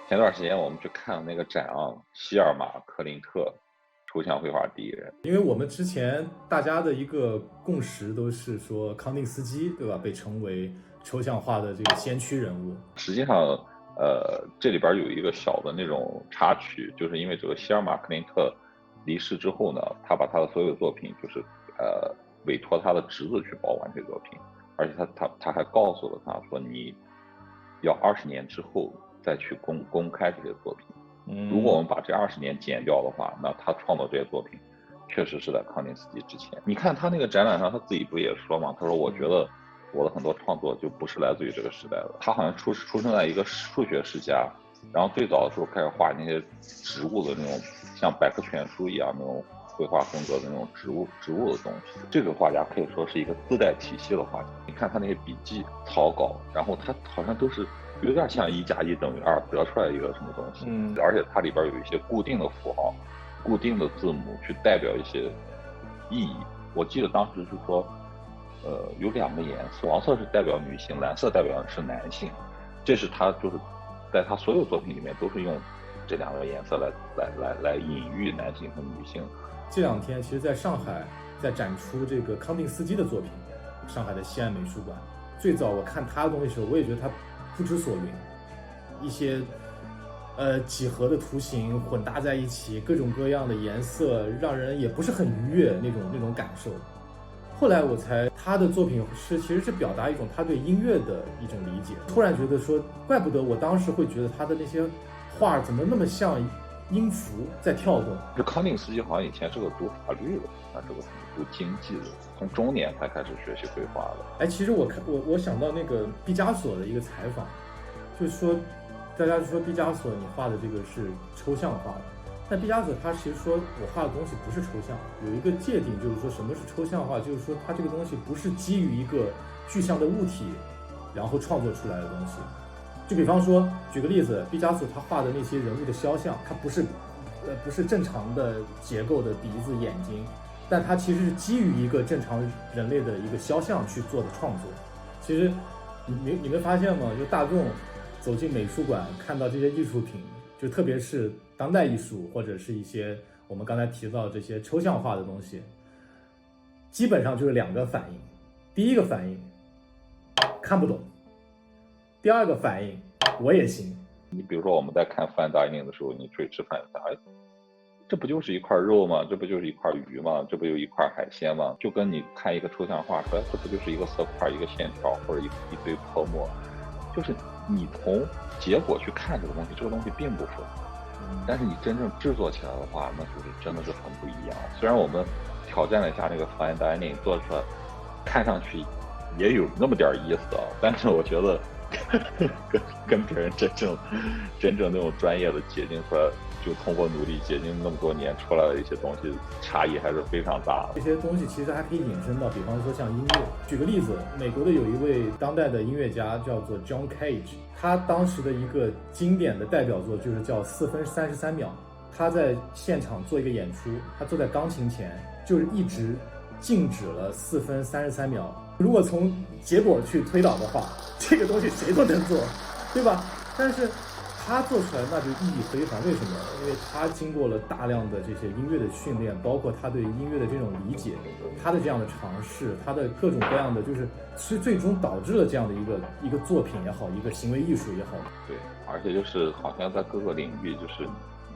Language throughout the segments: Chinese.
前段时间我们去看了那个展啊，希尔玛·克林特，抽象绘画第一人。因为我们之前大家的一个共识都是说康定斯基，对吧？被称为抽象画的这个先驱人物。实际上，这里边有一个小的那种插曲，就是因为这个希尔玛·克林特离世之后呢，他把他的所有作品就是委托他的侄子去保管这个作品，而且他还告诉了他说，你要20年之后再去公开这些作品。如果我们把这20年减掉的话，那他创作这些作品确实是在康定斯基之前。你看他那个展览上，他自己不也说嘛？他说：“我觉得我的很多创作就不是来自于这个时代的。”他好像出生在一个数学世家，然后最早的时候开始画那些植物的那种像百科全书一样那种绘画风格的那种植物的东西。这个画家可以说是一个自带体系的画家。你看他那些笔记、草稿，然后他好像都是有点像1+1=2得出来一个什么东西，而且它里边有一些固定的符号、固定的字母去代表一些意义。我记得当时是说，有2个颜色，黄色是代表女性，蓝色代表是男性。这是他就是在他所有作品里面都是用这2个颜色来隐喻男性和女性。这2天其实在上海在展出这个康定斯基的作品，上海的西安美术馆。最早我看他的东西的时候，我也觉得他不知所云，一些几何的图形混搭在一起，各种各样的颜色，让人也不是很愉悦那种感受。后来我才他的作品其实是表达一种他对音乐的一种理解。突然觉得说，怪不得我当时会觉得他的那些画怎么那么像音符在跳动。这康定斯基好像以前是个读法律的，他是个读经济的，从中年才开始学习绘画的。哎，其实我想到那个毕加索的一个采访，就是说，大家就说毕加索你画的这个是抽象画的，但毕加索他其实说我画的东西不是抽象，有一个界定，就是说什么是抽象画，就是说它这个东西不是基于一个具象的物体，然后创作出来的东西。就比方说，举个例子，毕加索他画的那些人物的肖像，它不是正常的结构的鼻子、眼睛，但它其实是基于一个正常人类的一个肖像去做的创作。其实你们发现吗？就大众走进美术馆看到这些艺术品，就特别是当代艺术或者是一些我们刚才提到这些抽象化的东西，基本上就是2个反应。第一个反应看不懂，第2个反应我也行。你比如说我们在看Fine Dining的时候，你出去吃饭，哎，这不就是一块肉吗？这不就是一块鱼吗？这不就一块海鲜吗？就跟你看一个抽象画说，这不就是一个色块、一个线条或者一堆泼墨？就是你从结果去看这个东西，这个东西并不复杂，但是你真正制作起来的话，那就是真的是很不一样。虽然我们挑战了一下那个Fine Dining，做出来看上去也有那么点意思啊，但是我觉得跟别人真正那种专业的结晶出来，就通过努力结晶那么多年出来的一些东西，差异还是非常大的。这些东西其实还可以引申到，比方说像音乐。举个例子，美国的有一位当代的音乐家叫做 John Cage， 他当时的一个经典的代表作就是叫4分33秒。他在现场做一个演出，他坐在钢琴前，就是一直静止了4分33秒。如果从结果去推导的话，这个东西谁都能做，对吧？但是他做出来那就意义非凡。为什么？因为他经过了大量的这些音乐的训练，包括他对音乐的这种理解，他的这样的尝试，他的各种各样的，就是最终导致了这样的一个作品也好，一个行为艺术也好。对，而且就是好像在各个领域，就是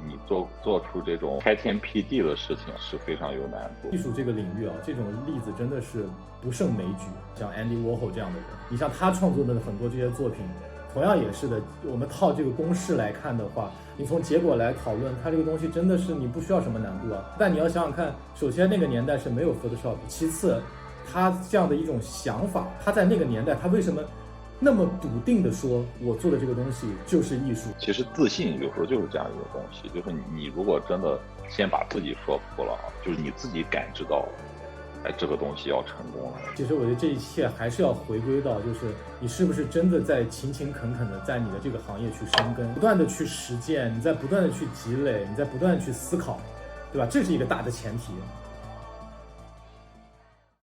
你做出这种开天辟地的事情是非常有难度。艺术这个领域啊，这种例子真的是不胜枚举。像 Andy Warhol 这样的人，你像他创作的很多这些作品，同样也是的。我们套这个公式来看的话，你从结果来讨论，它这个东西真的是你不需要什么难度啊。但你要想想看，首先那个年代是没有 Photoshop， 其次他这样的一种想法，他在那个年代他为什么那么笃定的说我做的这个东西就是艺术？其实自信有时候就是这样一个东西，就是你如果真的先把自己说服了，就是你自己感知到了，哎，这个东西要成功了。其实我觉得这一切还是要回归到，就是你是不是真的在勤勤恳恳的在你的这个行业去深耕，不断的去实践，你在不断的去积累，你在不断的去思考，对吧？这是一个大的前提。